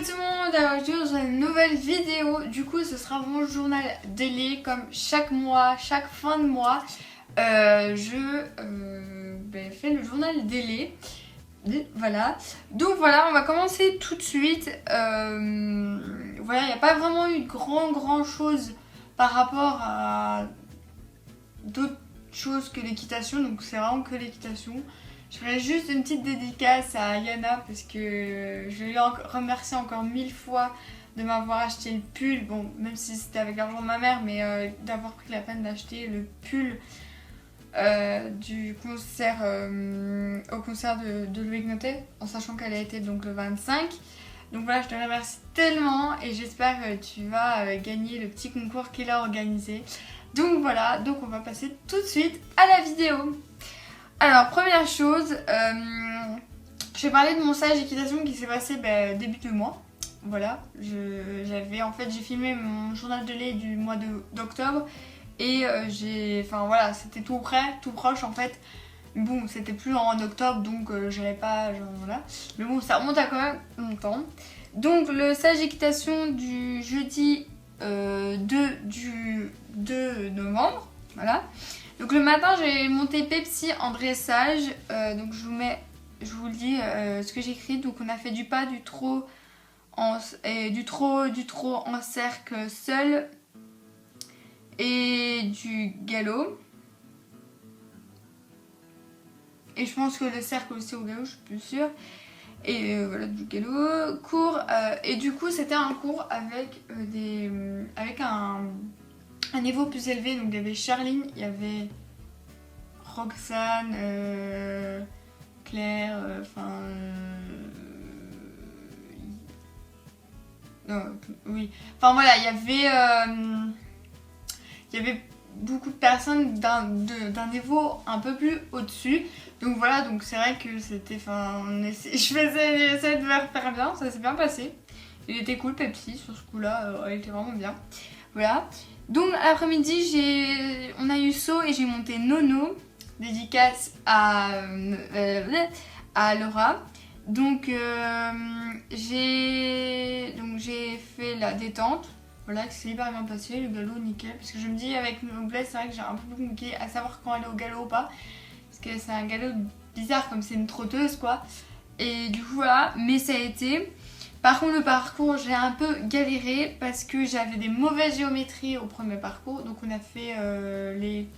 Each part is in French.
tout le monde, alors aujourd'hui dans une nouvelle vidéo. Du coup ce sera mon journal daily comme chaque mois, chaque fin de mois je fais le journal daily. Voilà, donc voilà, on va commencer tout de suite. Voilà, il n'y a pas vraiment eu grand chose par rapport à d'autres choses que l'équitation, donc c'est vraiment que l'équitation. Je ferai juste une petite dédicace à Yana parce que je lui remercie encore 1000 fois de m'avoir acheté le pull. Bon, même si c'était avec l'argent de ma mère, mais d'avoir pris la peine d'acheter le pull du concert au concert de Loïc Notet, en sachant qu'elle a été donc le 25. Donc voilà, je te remercie tellement et j'espère que tu vas gagner le petit concours qu'il a organisé. Donc voilà, donc on va passer tout de suite à la vidéo. Alors, première chose, je vais parler de mon stage d'équitation qui s'est passé début de mois. Voilà, j'ai filmé mon journal de lait du mois d'octobre et voilà, c'était tout près, tout proche en fait. Bon, c'était plus en octobre donc j'avais pas, genre voilà. Mais bon, ça remonte à quand même longtemps. Donc, le stage d'équitation du jeudi 2 novembre, voilà. Donc le matin j'ai monté Pepsi en dressage, donc je vous dis ce que j'écris. Donc on a fait du pas, du trot en cercle seul et du galop. Et je pense que le cercle aussi au galop, je suis plus sûre. Et voilà, du galop, cours. Et du coup c'était un cours avec un niveau plus élevé. Donc il y avait Charline, il y avait Roxane, Claire, oui. Enfin voilà, il y avait beaucoup de personnes d'un niveau un peu plus au-dessus. Donc voilà, donc c'est vrai que c'était, j'essayais de faire bien, ça s'est bien passé. Il était cool Pepsi sur ce coup-là, il était vraiment bien. Voilà. Donc l'après-midi, on a eu saut et j'ai monté Nono. Dédicace à Laura. Donc j'ai fait la détente. Voilà, que c'est hyper bien passé, le galop nickel. Parce que je me dis avec noblesse, c'est vrai que j'ai un peu plus compliqué à savoir quand aller au galop ou pas. Parce que c'est un galop bizarre comme c'est une trotteuse quoi. Et du coup voilà, mais ça a été. Par contre le parcours j'ai un peu galéré parce que j'avais des mauvaises géométries au premier parcours. Donc on a fait les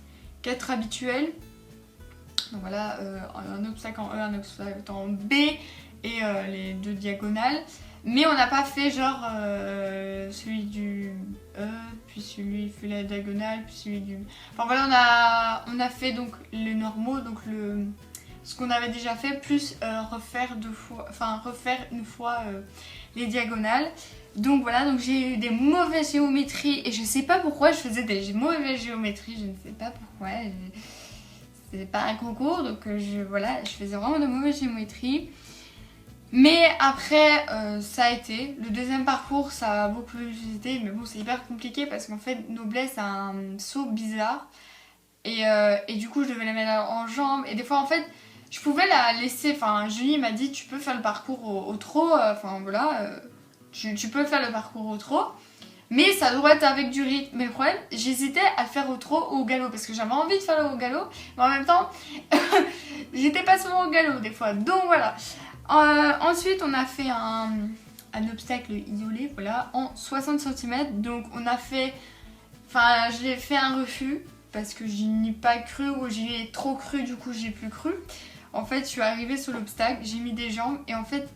4 habituels. Donc voilà, un obstacle en E, un obstacle en B et les 2 diagonales. Mais on n'a pas fait genre celui du E, puis celui qui fait la diagonale, puis celui du... Enfin voilà, on a fait donc les normaux, donc ce qu'on avait déjà fait, plus refaire une fois les diagonales. Donc voilà, donc j'ai eu des mauvaises géométries et je sais pas pourquoi je faisais des mauvaises géométries, je ne sais pas pourquoi. C'est pas un concours, donc je faisais vraiment de mauvaises géométries. Mais après, ça a été. Le deuxième parcours, ça a beaucoup plus été. Mais bon, c'est hyper compliqué parce qu'en fait, Noblesse a un saut bizarre. Et du coup, je devais la mettre en jambe. Et des fois, en fait, je pouvais la laisser. Enfin, Julie m'a dit, tu peux faire le parcours au trot. Tu peux faire le parcours au trot. Mais ça doit être avec du rythme. Mais le problème, j'hésitais à le faire au trot ou au galop. Parce que j'avais envie de faire le au galop. Mais en même temps, j'étais pas souvent au galop des fois. Donc voilà. Ensuite, on a fait un obstacle isolé, voilà, en 60 cm. Donc on a fait... j'ai fait un refus. Parce que j'y ai pas cru ou j'y ai trop cru. Du coup, j'ai plus cru. En fait, je suis arrivée sur l'obstacle. J'ai mis des jambes. Et en fait...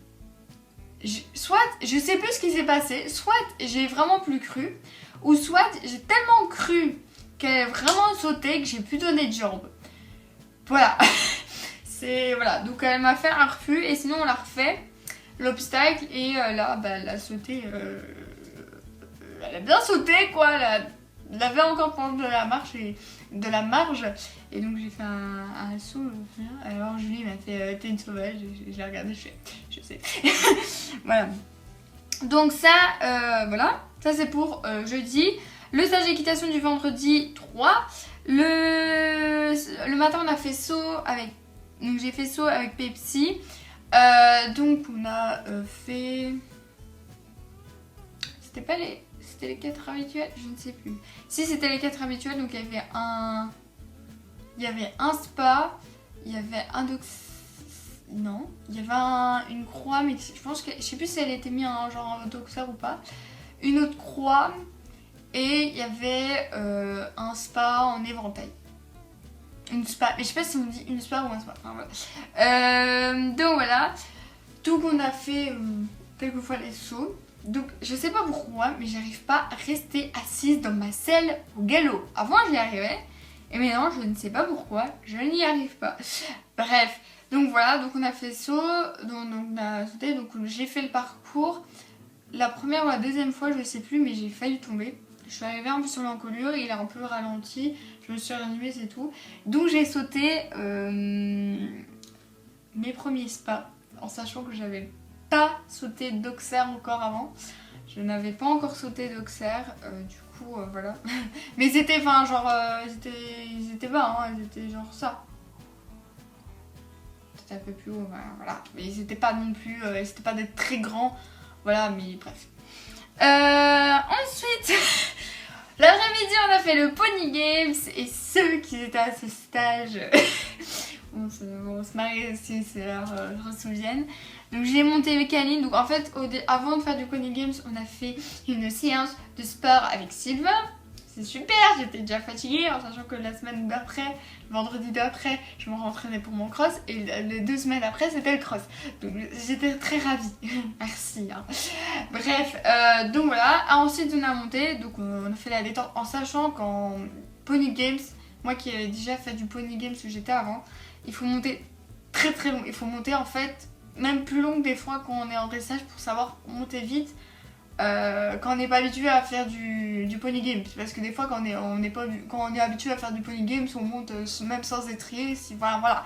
je sais plus ce qui s'est passé, soit j'ai vraiment plus cru, ou soit j'ai tellement cru qu'elle a vraiment sauté que j'ai plus donné de jambes. Voilà. Voilà, donc elle m'a fait un refus et sinon on l'a refait, l'obstacle, et là, elle a sauté, elle a bien sauté quoi, elle avait encore pendant de la marche et de la marge, et donc j'ai fait un saut. Alors Julie m'a fait t'es une sauvage, je l'ai regardé, je sais. Voilà, donc ça voilà, ça c'est pour jeudi. Le stage d'équitation du vendredi 3, le matin on a fait saut avec, donc j'ai fait saut avec Pepsi. Donc on a fait c'était pas les... C'était les 4 habituels, je ne sais plus. Si, c'était les 4 habituels, donc il y avait un... Il y avait un spa, il y avait un non, il y avait une croix, mais je pense que... Je sais plus si elle était mise en genre en doxer ou pas. Une autre croix, et il y avait un spa en éventail. Une spa, mais je sais pas si on dit une spa ou un spa. Enfin, voilà. Donc voilà. Donc on a fait quelques fois les sauts. Donc je sais pas pourquoi, mais j'arrive pas à rester assise dans ma selle au galop. Avant j'y arrivais, et maintenant je ne sais pas pourquoi, je n'y arrive pas. Bref, donc voilà, donc on a fait saut, donc on a sauté, donc j'ai fait le parcours. La première ou la deuxième fois, je sais plus, mais j'ai failli tomber. Je suis arrivée un peu sur l'encolure, il a un peu ralenti, je me suis réanimée, c'est tout. Donc j'ai sauté mes premiers spas, en sachant que j'avais pas sauté d'Auxerre encore avant. Je n'avais pas encore sauté d'Auxerre, du coup voilà. Mais c'était, enfin genre, ils étaient bas, hein, ils étaient genre ça. Peut-être un peu plus haut, voilà. Mais ils étaient pas non plus, c'était pas des très grands, voilà, mais bref. Ensuite, l'après-midi, on a fait le Pony Games, et ceux qui étaient à ce stage, on se marie aussi, c'est leur, je me souviens. Donc j'ai monté avec Aline, donc en fait, avant de faire du Pony Games, on a fait une séance de sport avec Sylvain. C'est super, j'étais déjà fatiguée, en sachant que la semaine d'après, le vendredi d'après, je me rentraînais pour mon cross, et les 2 semaines après, c'était le cross. Donc j'étais très ravie. Merci. Hein. Bref, donc voilà. Ensuite, on a monté, donc on a fait la détente, en sachant qu'en Pony Games, moi qui avais déjà fait du Pony Games où j'étais avant, il faut monter très très long. Il faut monter en fait, même plus long que des fois quand on est en dressage pour savoir monter vite. Quand on n'est pas habitué à faire du Pony Games, parce que des fois quand on est habitué à faire du Pony Games, on monte même sans étrier, voilà.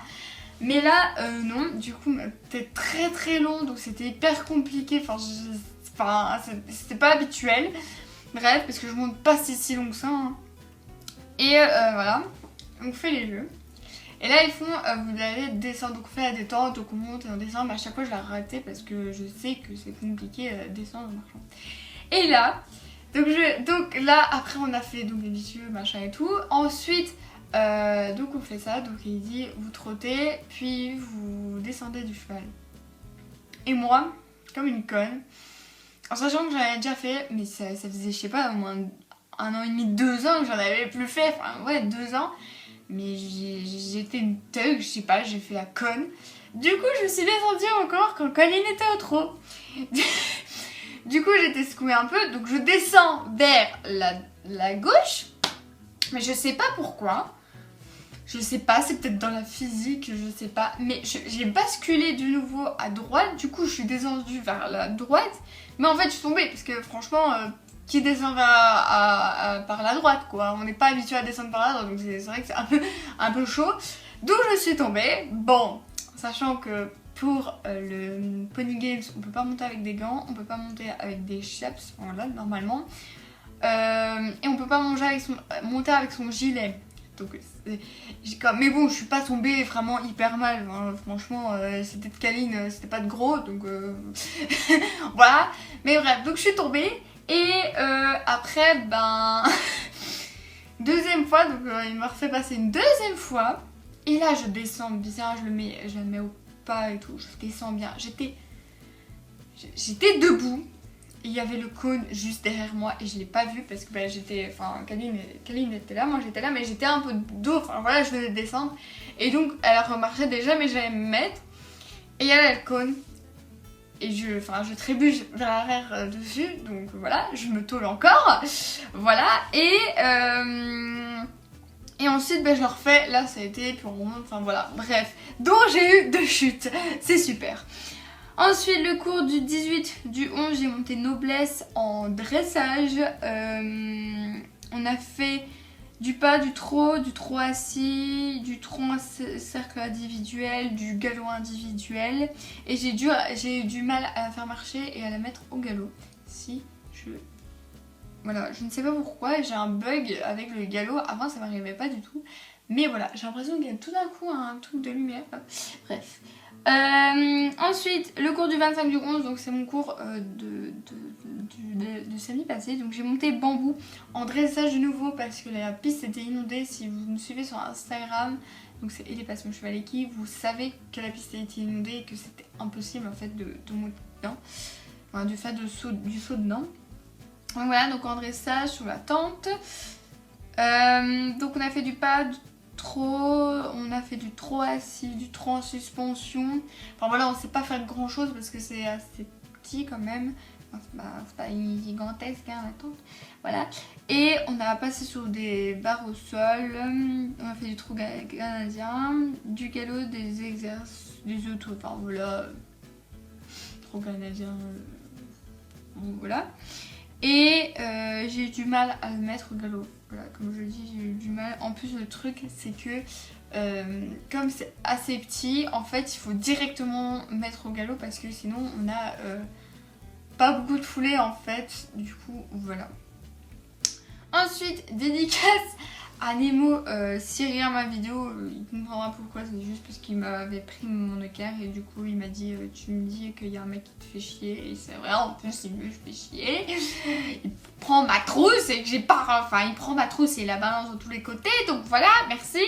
Mais là non, du coup c'était très très long, donc c'était hyper compliqué, c'était pas habituel. Bref, parce que je monte pas si long que ça. Hein. Et voilà, on fait les jeux. Et là ils font, vous allez descendre, donc on fait la détente, donc on monte et on descend, mais à chaque fois je l'ai raté parce que je sais que c'est compliqué descendre en marchant. Et là, donc là après on a fait donc les vicieux, machin et tout. Ensuite, donc on fait ça, donc il dit vous trottez, puis vous descendez du cheval. Et moi, comme une conne, en sachant que j'en avais déjà fait, mais ça faisait je sais pas au moins 1 an et demi, 2 ans que j'en avais plus fait, enfin ouais 2 ans. Mais j'étais une thug, je sais pas, j'ai fait la conne. Du coup, je me suis descendue encore quand Colline était au trot. Du coup, j'étais secouée un peu, donc je descends vers la gauche. Mais je sais pas pourquoi. Je sais pas, c'est peut-être dans la physique, je sais pas. Mais j'ai basculé de nouveau à droite, du coup, je suis descendue vers la droite. Mais en fait, je suis tombée, parce que franchement... qui descend par la droite quoi, on n'est pas habitué à descendre par la droite, donc c'est vrai que c'est un peu chaud, donc je suis tombée. Bon, sachant que pour le Pony Games on peut pas monter avec des gants, on peut pas monter avec des chaps, voilà normalement, et on peut pas monter avec son gilet. Donc, mais bon, je suis pas tombée vraiment hyper mal, hein. Franchement, c'était de câline, c'était pas de gros, donc voilà. Mais bref, donc je suis tombée. Et après, ben, deuxième fois, donc il m'a refait passer une deuxième fois. Et là, je descends bien, je le mets au pas et tout, je descends bien. J'étais debout, et il y avait le cône juste derrière moi, et je l'ai pas vu parce que ben, Kaline était là, moi j'étais là, mais j'étais un peu d'eau, enfin voilà, je venais de descendre. Et donc, elle remarchait déjà, mais j'allais me mettre, et il y avait le cône. Et je trébuche vers l'arrière dessus, donc voilà, je me tôle encore, voilà, et ensuite ben, je le refais, là ça a été, puis on remonte, enfin voilà, bref, donc j'ai eu 2 chutes, c'est super. Ensuite le cours du 18, du 11, j'ai monté noblesse en dressage, on a fait du pas, du trot assis, du trot en cercle individuel, du galop individuel. Et j'ai eu du mal à la faire marcher et à la mettre au galop. Voilà, je ne sais pas pourquoi, j'ai un bug avec le galop. Avant ça m'arrivait pas du tout. Mais voilà, j'ai l'impression qu'il y a tout d'un coup un truc de lumière. Bref. Ensuite, le cours du 25 du 11, donc c'est mon cours de samedi passé. Donc j'ai monté bambou en dressage de nouveau parce que la piste était inondée. Si vous me suivez sur Instagram, donc c'est Ellie-Passe mon cheval qui, vous savez que la piste a été inondée et que c'était impossible en fait de monter dedans. Enfin, du fait du saut dedans. Donc voilà, donc en dressage sur la tente. Donc on a fait du pas on a fait du trot assis, du trot en suspension. Enfin voilà, on sait pas faire grand chose parce que c'est assez petit quand même. Enfin, c'est pas gigantesque hein, la tente. Voilà. Et on a passé sur des barres au sol. On a fait du trot canadien, du galop, des exercices, des autos. Enfin voilà. Trot canadien. Voilà. Et j'ai eu du mal à le mettre au galop. Voilà, comme je le dis, j'ai eu du mal. En plus, le truc, c'est que comme c'est assez petit, en fait, il faut directement mettre au galop parce que sinon, on a pas beaucoup de foulée en fait. Du coup, voilà. Ensuite, dédicace à Nemo. S'il regarde ma vidéo, il comprendra pourquoi. C'est juste parce qu'il m'avait pris mon équerre et du coup, il m'a dit tu me dis qu'il y a un mec qui te fait chier. Et c'est vrai, en plus, il me fait chier. Il prend ma trousse et que j'ai pas. Enfin, il prend ma trousse et la balance de tous les côtés. Donc voilà, merci.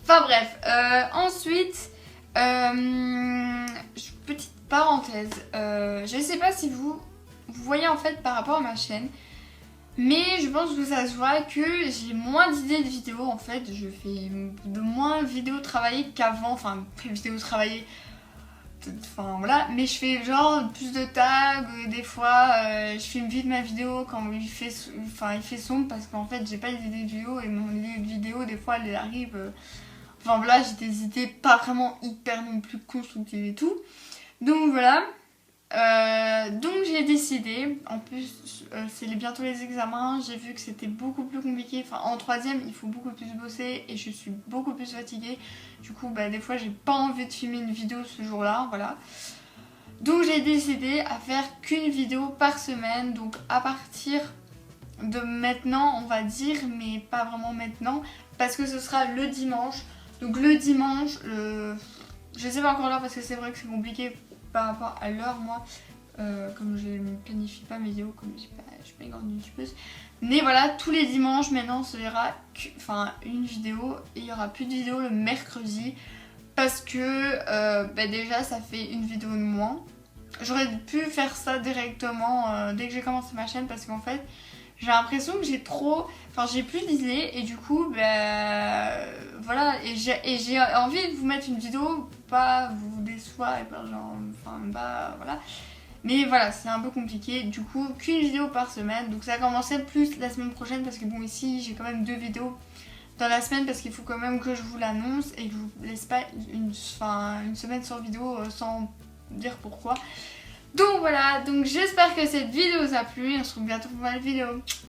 Enfin bref. Ensuite, petite parenthèse. Je sais pas si vous voyez en fait par rapport à ma chaîne. Mais je pense que ça se voit que j'ai moins d'idées de vidéos en fait. Je fais de moins vidéos travaillées qu'avant. Enfin, vidéos travaillées. Enfin voilà. Mais je fais genre plus de tags. Des fois, je filme vite ma vidéo quand il fait sombre. Parce qu'en fait, j'ai pas d'idée de vidéo. Et mon idée de vidéo, des fois, elle arrive. Enfin voilà, j'ai des idées pas vraiment hyper non plus constructives et tout. Donc voilà. Donc j'ai décidé, en plus c'est bientôt les examens, j'ai vu que c'était beaucoup plus compliqué, enfin en troisième il faut beaucoup plus bosser et je suis beaucoup plus fatiguée, du coup des fois j'ai pas envie de filmer une vidéo ce jour là, voilà. Donc j'ai décidé à faire qu'une vidéo par semaine, donc à partir de maintenant on va dire, mais pas vraiment maintenant, parce que ce sera le dimanche, donc le dimanche, je sais pas encore l'heure parce que c'est vrai que c'est compliqué par rapport à l'heure, moi, comme je ne planifie pas mes vidéos, comme je suis pas une grande youtubeuse. Mais voilà, tous les dimanches maintenant, ce sera une vidéo et il n'y aura plus de vidéo le mercredi parce que déjà ça fait une vidéo de moins. J'aurais pu faire ça directement dès que j'ai commencé ma chaîne parce qu'en fait, j'ai l'impression que j'ai plus d'idées et du coup, voilà, et j'ai envie de vous mettre une vidéo, pas vous déçoit et pas genre, voilà. Mais voilà, c'est un peu compliqué, du coup, qu'une vidéo par semaine, donc ça va commencer plus la semaine prochaine parce que bon, ici, j'ai quand même 2 vidéos dans la semaine parce qu'il faut quand même que je vous l'annonce et que je vous laisse pas une semaine sans vidéo sans dire pourquoi. Donc voilà, donc j'espère que cette vidéo vous a plu, on se retrouve bientôt pour une nouvelle vidéo.